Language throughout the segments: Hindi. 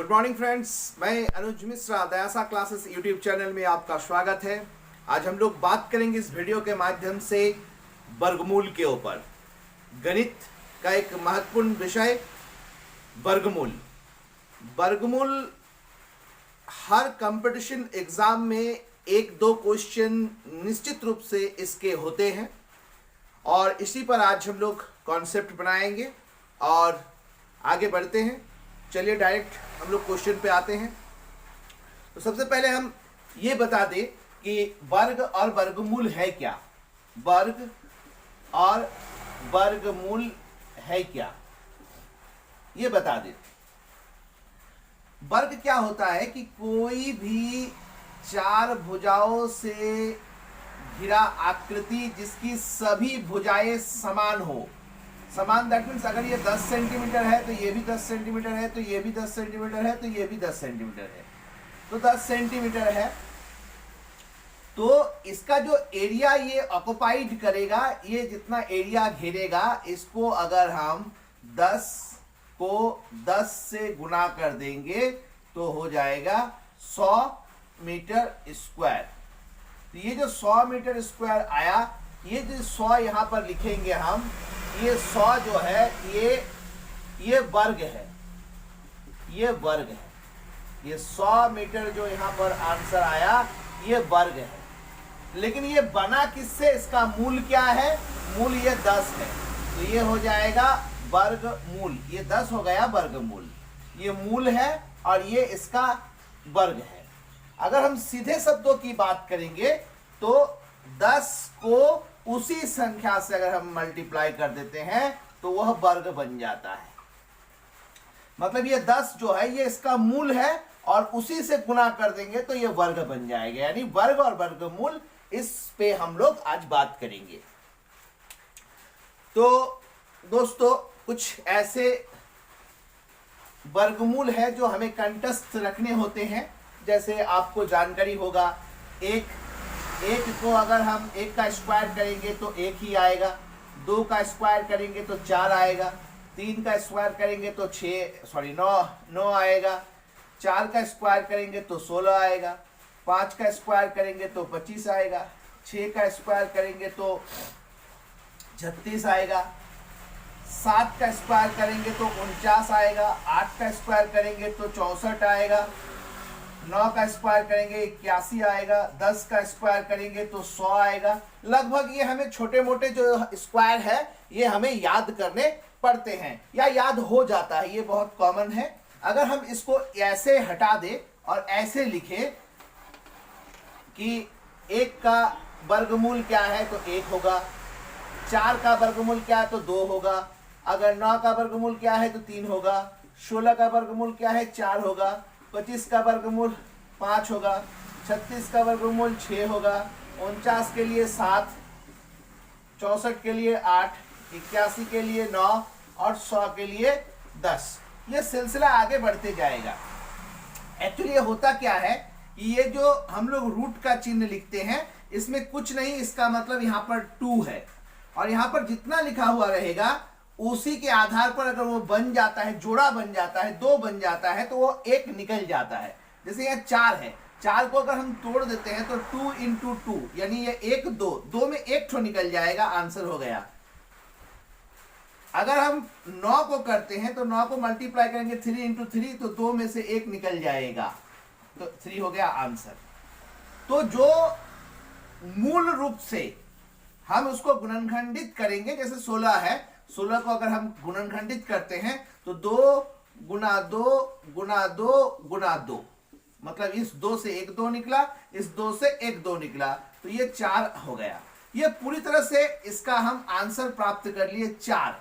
गुड मॉर्निंग फ्रेंड्स, मैं अनुज मिश्रा दयासा क्लासेस यूट्यूब चैनल में आपका स्वागत है। आज हम लोग बात करेंगे इस वीडियो के माध्यम से वर्गमूल के ऊपर। गणित का एक महत्वपूर्ण विषय वर्गमूल। वर्गमूल हर कंपटीशन एग्जाम में एक दो क्वेश्चन निश्चित रूप से इसके होते हैं और इसी पर आज हम लोग कॉन्सेप्ट बनाएंगे और आगे बढ़ते हैं। चलिए डायरेक्ट हम लोग क्वेश्चन पे आते हैं। तो सबसे पहले हम ये बता दें कि वर्ग और वर्गमूल है क्या। वर्ग और वर्गमूल है क्या, ये बता दें। वर्ग क्या होता है कि कोई भी चार भुजाओं से घिरा आकृति जिसकी सभी भुजाएं समान हो। समान दैट मीन्स अगर ये 10 सेंटीमीटर है तो ये भी 10 सेंटीमीटर है, तो ये भी 10 सेंटीमीटर है, तो ये भी 10 सेंटीमीटर है, तो 10 सेंटीमीटर है। तो इसका जो एरिया ये ऑक्युपाइड करेगा, ये जितना एरिया घेरेगा, इसको अगर हम 10 को 10 से गुना कर देंगे तो हो जाएगा 100 मीटर स्क्वायर। तो ये जो 100 मीटर स्क्वायर आया, ये जो 100 यहाँ पर लिखेंगे हम, ये 100 जो है ये वर्ग है, ये वर्ग है। ये 100 मीटर जो यहाँ पर आंसर आया ये वर्ग है। लेकिन ये बना किससे, इसका मूल क्या है? मूल ये 10 है, तो ये हो जाएगा वर्गमूल। ये 10 हो गया वर्गमूल। ये मूल है और ये इसका वर्ग है। अगर हम सीधे शब्दों की बात करेंगे तो 10 को उसी संख्या से अगर हम मल्टीप्लाई कर देते हैं तो वह वर्ग बन जाता है। मतलब ये 10 जो है ये इसका मूल है और उसी से गुना कर देंगे तो ये वर्ग बन जाएगा। यानी वर्ग और वर्गमूल, इस पे हम लोग आज बात करेंगे। तो दोस्तों, कुछ ऐसे वर्गमूल है जो हमें कंठस्थ रखने होते हैं। जैसे आपको जानकारी होगा, एक को अगर हम 1 का स्क्वायर करेंगे तो 1 ही आएगा, 2 का स्क्वायर करेंगे तो 4 आएगा, 3 का स्क्वायर करेंगे तो 9 आएगा, 4 का स्क्वायर करेंगे तो 16 आएगा, 5 का स्क्वायर करेंगे तो 25 आएगा, 6 का स्क्वायर करेंगे तो 36 आएगा, 7 का स्क्वायर करेंगे तो 49 आएगा, 8 का स्क्वायर करेंगे तो 64 आएगा, 9 का स्क्वायर करेंगे 81 आएगा, 10 का स्क्वायर करेंगे तो 100 आएगा। लगभग ये हमें छोटे मोटे जो स्क्वायर है ये हमें याद करने पड़ते हैं या याद हो जाता है, ये बहुत कॉमन है। अगर हम इसको ऐसे हटा दें और ऐसे लिखें कि 1 का वर्गमूल क्या है तो 1 होगा, 4 का वर्गमूल क्या है तो 2 होगा, अगर 9 का वर्गमूल क्या है तो 3 होगा, 16 का वर्गमूल क्या है 4 होगा, 25 का वर्गमूल 5 होगा, 36 का वर्गमूल 6 होगा, 49 के लिए 7, 64 के लिए 8, 81 के लिए 9 और 100 के लिए 10। ये सिलसिला आगे बढ़ते जाएगा। एक्चुअली ये होता क्या है कि ये जो हम लोग रूट का चिन्ह लिखते हैं इसमें कुछ नहीं, इसका मतलब यहाँ पर 2 है और यहाँ पर जितना लिखा हुआ रहेगा उसी के आधार पर अगर वो बन जाता है, जोड़ा बन जाता है, 2 बन जाता है तो वो 1 निकल जाता है। जैसे यहाँ 4 है, 4 को अगर हम तोड़ देते हैं तो 2 इंटू 2 यानी ये 1 2 में 1 ठो निकल जाएगा, आंसर हो गया। अगर हम 9 को करते हैं तो 9 को मल्टीप्लाई करेंगे 3 इंटू 3 तो 2 में से 1 निकल जाएगा, तो 3 हो गया आंसर। तो जो मूल रूप से हम उसको गुणनखंडित करेंगे, जैसे 16 है, 16 को अगर हम गुणनखंडित करते हैं तो 2 गुना 2 गुना 2 गुना 2, मतलब इस 2 से 1 2 निकला, इस 2 से 1 2 निकला, तो ये 4 हो गया। ये पूरी तरह से इसका हम आंसर प्राप्त कर लिए 4।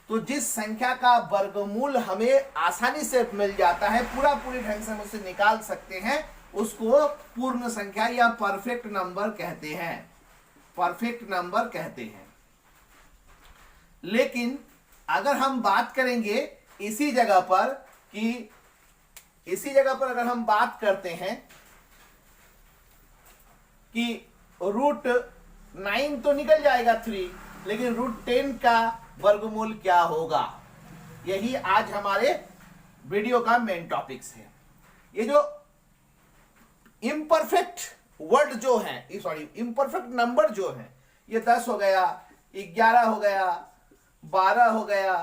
तो जिस संख्या का वर्गमूल हमें आसानी से मिल जाता है, पूरी ढंग से हम उसे निकाल सकते हैं, उसको पूर्ण संख्या या परफेक्ट नंबर कहते हैं, परफेक्ट नंबर कहते हैं। लेकिन अगर हम बात करेंगे इसी जगह पर कि अगर हम बात करते हैं कि √9 तो निकल जाएगा 3, लेकिन √10 का वर्गमूल क्या होगा, यही आज हमारे वीडियो का मेन टॉपिक्स है। ये जो इम्परफेक्ट वर्ड जो है, सॉरी इम्परफेक्ट नंबर जो है, ये 10 हो गया, 11 हो गया, 12 हो गया,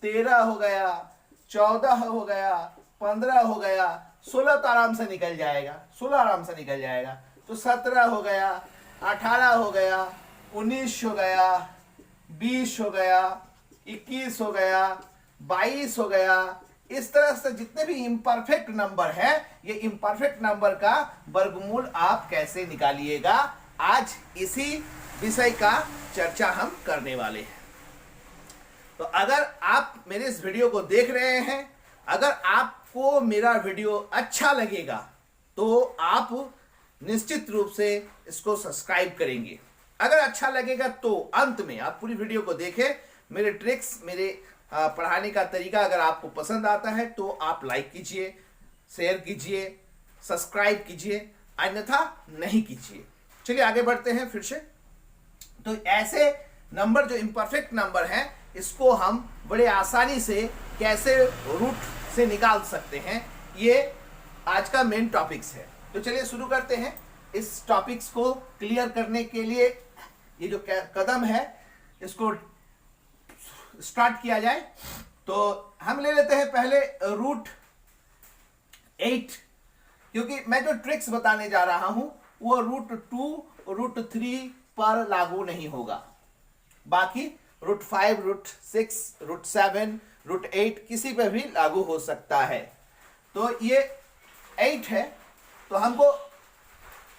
13 हो गया, 14 हो गया, 15 हो गया, 16 तो आराम से निकल जाएगा, 16 आराम से निकल जाएगा। तो 17 हो गया, 18 हो गया, 19 हो गया, 20 हो गया, 21 हो गया, 22 हो गया। इस तरह से जितने भी इम्परफेक्ट नंबर है, ये इम्परफेक्ट नंबर का वर्गमूल आप कैसे निकालिएगा, आज इसी विषय का चर्चा हम करने वाले हैं। तो अगर आप मेरे इस वीडियो को देख रहे हैं, अगर आपको मेरा वीडियो अच्छा लगेगा तो आप निश्चित रूप से इसको सब्सक्राइब करेंगे। अगर अच्छा लगेगा तो अंत में आप पूरी वीडियो को देखें, मेरे ट्रिक्स, मेरे पढ़ाने का तरीका अगर आपको पसंद आता है तो आप लाइक कीजिए, शेयर कीजिए, सब्सक्राइब कीजिए, अन्यथा नहीं कीजिए। चलिए आगे बढ़ते हैं फिर से। तो ऐसे नंबर जो इम्परफेक्ट नंबर हैं, इसको हम बड़े आसानी से कैसे रूट से निकाल सकते हैं, ये आज का मेन टॉपिक्स है। तो चलिए शुरू करते हैं। इस टॉपिक्स को क्लियर करने के लिए ये जो कदम है इसको स्टार्ट किया जाए। तो हम ले लेते हैं पहले रूट 8, क्योंकि मैं जो ट्रिक्स बताने जा रहा हूं वो रूट 2, रूट 3 पर लागू नहीं होगा, बाकी रूट 5, रूट 6, रूट 7, रूट 8 किसी पे भी लागू हो सकता है। तो ये 8 है, तो हमको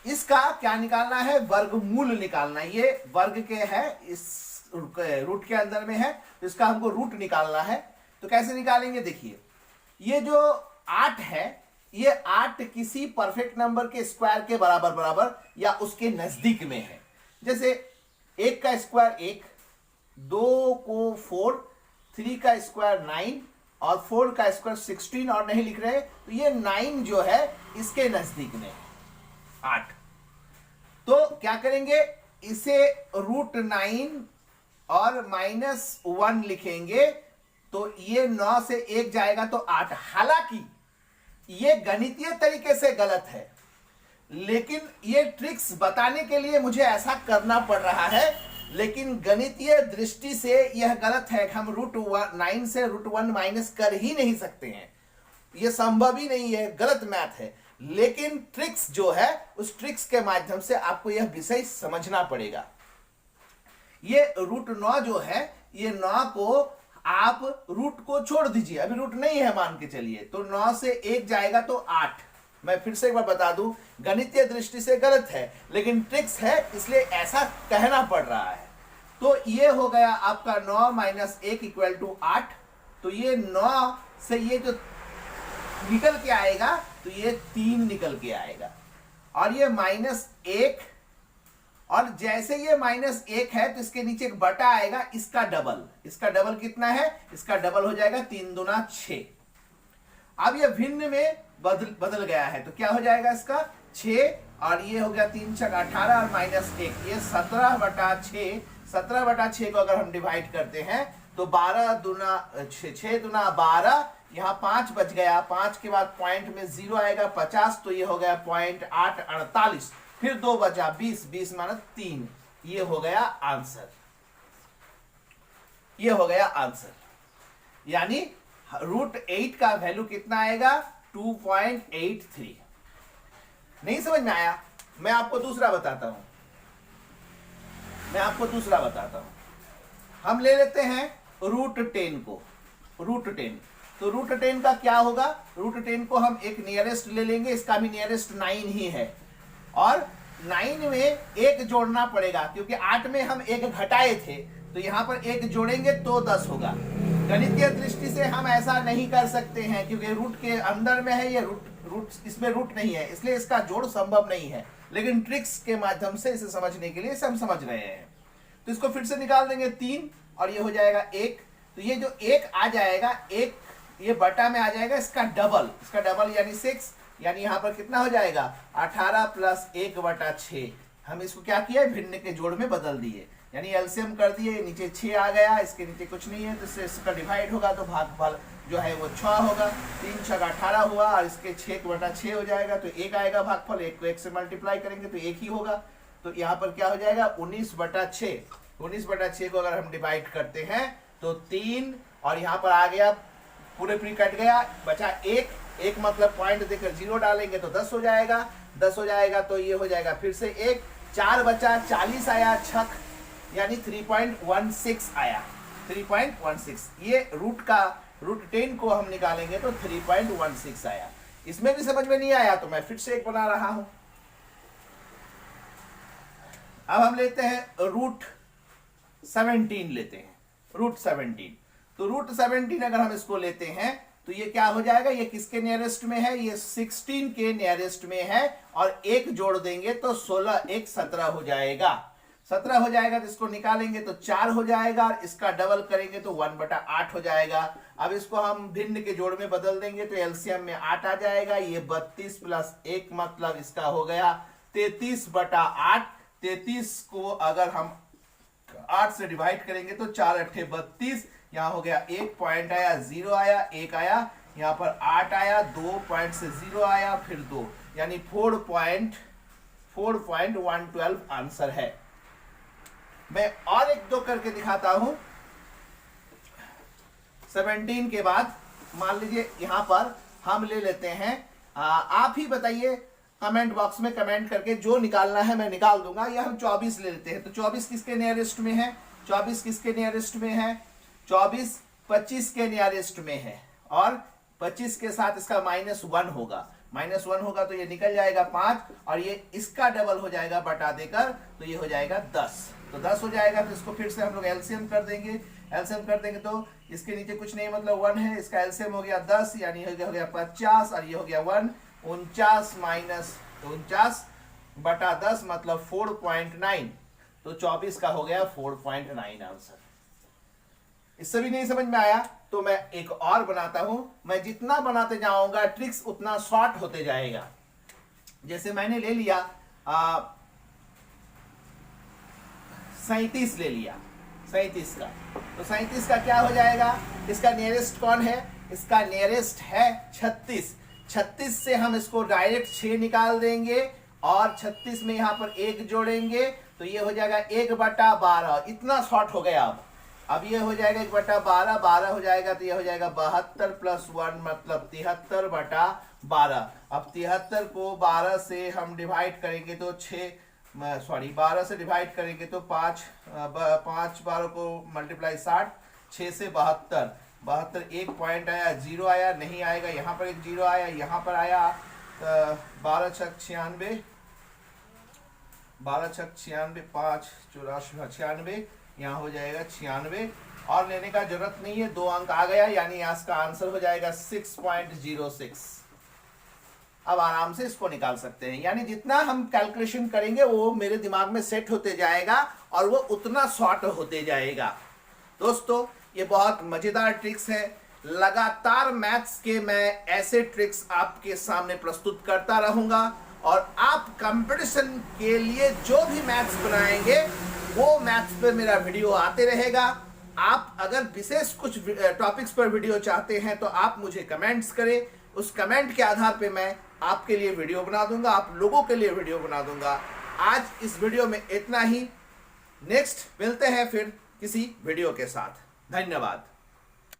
इसका क्या निकालना है, वर्गमूल निकालना है। ये वर्ग के है, इस रूट के अंदर में है, तो इसका हमको रूट निकालना है। तो कैसे निकालेंगे, देखिए ये जो 8 है, ये 8 किसी परफेक्ट नंबर के स्क्वायर के बराबर बराबर या उसके नजदीक में है। जैसे 1 का स्क्वायर 1, 2 को 4, 3 का स्क्वायर 9 और 4 का स्क्वायर 16 और नहीं लिख रहे, तो ये 9 जो है इसके नजदीक में है 8। तो क्या करेंगे, इसे रूट 9 और -1 लिखेंगे, तो ये 9 से 1 जाएगा तो 8। हालांकि ये गणितीय तरीके से गलत है, लेकिन ये ट्रिक्स बताने के लिए मुझे ऐसा करना पड़ रहा है, लेकिन गणितीय दृष्टि से यह गलत है। हम रूट 9 से रूट 1 माइनस कर ही नहीं सकते हैं, यह संभव ही नहीं है, गलत मैथ है। लेकिन ट्रिक्स जो है, उस ट्रिक्स के माध्यम से आपको यह विषय समझना पड़ेगा। ये रूट 9 जो है, ये 9 को आप रूट को छोड़ दीजिए, अभी रूट नहीं है मान के चलिए, तो 9 से 1 जाएगा तो 8। मैं फिर से एक बार बता दूं, गणितीय दृष्टि से गलत है, लेकिन ट्रिक्स है इसलिए ऐसा कहना पड़ रहा है। तो ये हो गया आपका 9 - 1 = 8। तो ये 9 से ये जो निकल के आएगा, तो ये 3 निकल के आएगा, और ये -1, और जैसे ये -1 है तो इसके नीचे एक बटा आएगा, इसका डबल। इसका डबल कितना है, इसका डबल हो जाएगा 3 दूना 6। अब ये भिन्न में बदल गया है, तो क्या हो जाएगा इसका 6, और ये हो गया 3 × 18 और -1, ये 17/6। 17/6 को अगर हम डिवाइड करते हैं तो 12 दूना 6 दूना 12, यहाँ 5 बच गया, 5 के बाद पॉइंट में 0 आएगा 50, तो ये हो गया 0.8 48, फिर 2 बचा 20, 20 - 3, ये हो गया आंसर। ये हो गया आंसर, यानी रूट 8 का वैल्यू कितना आएगा, 2.83। नहीं समझ में आया, मैं आपको दूसरा बताता हूं, हम ले लेते हैं रूट 10 को। रूट 10, तो रूट 10 का क्या होगा, रूट 10 को हम एक नियरेस्ट ले लेंगे, इसका भी नियरेस्ट 9 ही है, और 9 में 1 जोड़ना पड़ेगा, क्योंकि 8 में हम 1 घटाए थे, तो यहां पर 1 जोड़ेंगे तो 10 होगा। गणितीय दृष्टि से हम ऐसा नहीं कर सकते हैं, क्योंकि रूट के अंदर में है, ये रूट इसमें रूट नहीं है, इसलिए इसका जोड़ संभव नहीं है। लेकिन ट्रिक्स के माध्यम से इसे समझने के लिए इसे हम समझ रहे हैं। तो इसको फिर से निकाल देंगे 3, और ये हो जाएगा 1। तो ये जो 1 आ जाएगा, 1 ये बटा में आ जाएगा, इसका डबल यानी 6, यानी यहां पर कितना हो जाएगा 18 + 1/6। हम इसको क्या किया, भिन्न के जोड़ में बदल दिए, यानी एलसीएम कर दिए, नीचे 6 आ गया, इसके नीचे कुछ नहीं है, तो इससे इसका डिवाइड होगा तो जो है वो 6 होगा। 3 छक 18 हुआ और इसके 6/6 हो जाएगा तो 1 आएगा भागफल। 1 को 1 से मल्टीप्लाई करेंगे तो 1 ही होगा। तो यहाँ पर क्या हो जाएगा 19/6। 19/6 को अगर हम डिवाइड करते हैं तो 3 और यहाँ पर आ गया पूरे पूरी कट गया, बचा 1 मतलब पॉइंट देकर 0 डालेंगे तो 10 हो जाएगा। 10 हो जाएगा तो ये हो जाएगा फिर से 1, 4 बचा, 40 आया छक, यानी 3.16 आया। 3.16 ये रूट 10 को हम निकालेंगे तो 3.16 आया। इसमें भी समझ में नहीं आया तो मैं फिर से एक बना रहा हूं। अब हम लेते हैं रूट 17 लेते हैं। रूट 17 तो रूट 17 अगर हम इसको लेते हैं तो ये क्या हो जाएगा, ये किसके नियरेस्ट में है, ये 16 के नियरेस्ट में है और 1 जोड़ देंगे तो 16 1 17 हो जाएगा। 17 हो जाएगा तो इसको निकालेंगे तो 4 हो जाएगा और इसका डबल करेंगे तो 1/8 हो जाएगा। अब इसको हम भिन्न के जोड़ में बदल देंगे तो एलसीएम में 8 आ जाएगा। ये 32 + 1 मतलब इसका हो गया 33/8। 33 को अगर हम 8 से डिवाइड करेंगे तो 4 × 8 = 32। यहाँ हो गया 1 पॉइंट आया, 0 आया, 1 आया, यहाँ पर 8 आया, 2 पॉइंट से 0 आया, फिर 2, यानी 4.112 आंसर है। मैं और 1-2 करके दिखाता हूं। 17 के बाद मान लीजिए यहां पर हम ले लेते हैं, आप ही बताइए कमेंट बॉक्स में कमेंट करके, जो निकालना है मैं निकाल दूंगा। या हम 24 ले लेते हैं तो 24 किसके नियरेस्ट में है, 24 किसके नियरेस्ट में है, 24 25 के नियरेस्ट में है और 25 के साथ इसका -1 होगा। -1 होगा तो ये निकल जाएगा 5 और ये इसका डबल हो जाएगा बटा देकर तो ये हो जाएगा 10। तो 10 हो जाएगा तो इसको फिर से हम लोग एलसीएम कर देंगे। एलसीएम कर देंगे तो इसके नीचे कुछ नहीं मतलब 1 है, इसका एलसीएम हो गया 10 यानी हो गया 50 और ये हो गया 1। 49 - 49/10 मतलब 4.9। तो 24 का हो गया 4.9 आंसर। इससे भी नहीं समझ में आया तो मैं एक और बनाता हूं। मैं जितना बनाते जाऊंगा ट्रिक्स उतना शॉर्ट होते जाएगा। जैसे मैंने ले लिया 37 ले लिया, 37 का तो 37 का क्या हो जाएगा, इसका नियरेस्ट कौन है, इसका नियरेस्ट है 36। 36 से हम इसको डायरेक्ट 6 निकाल देंगे और 36 में यहां पर 1 जोड़ेंगे तो ये हो जाएगा 1/12। इतना शॉर्ट हो गया। अब ये हो जाएगा 1/12, 12 हो जाएगा तो ये हो जाएगा 72 + 1 मतलब 73/12। अब 73 को 12 से हम डिवाइड करेंगे तो 12 से डिवाइड करेंगे तो 5 12 को मल्टीप्लाई 60, 6 से 72, 1 पॉइंट आया, 0 आया, नहीं आएगा, यहाँ पर एक 0 आया, यहाँ पर आया 12 छक 96, 12 छक 96, 5 84 96, यहाँ हो जाएगा 96 और लेने का जरूरत नहीं है, 2 अंक आ गया यानी यहाँ इसका आंसर हो जाएगा 6.06। अब आराम से इसको निकाल सकते हैं, यानी जितना हम कैलकुलेशन करेंगे वो मेरे दिमाग में सेट होते जाएगा और वो उतना शॉर्ट होते जाएगा। दोस्तों ये बहुत मजेदार ट्रिक्स है। लगातार मैथ्स के मैं ऐसे ट्रिक्स आपके सामने प्रस्तुत करता रहूंगा और आप कंपटीशन के लिए जो भी मैथ्स बनाएंगे वो मैथ्स पे मेरा वीडियो आते रहेगा। आप अगर विशेष कुछ टॉपिक्स पर वीडियो चाहते हैं तो आप मुझे कमेंट्स करें, उस कमेंट के आधार पे मैं आपके लिए वीडियो बना दूंगा, आप लोगों के लिए वीडियो बना दूंगा। आज इस वीडियो में इतना ही, नेक्स्ट मिलते हैं फिर किसी वीडियो के साथ। धन्यवाद।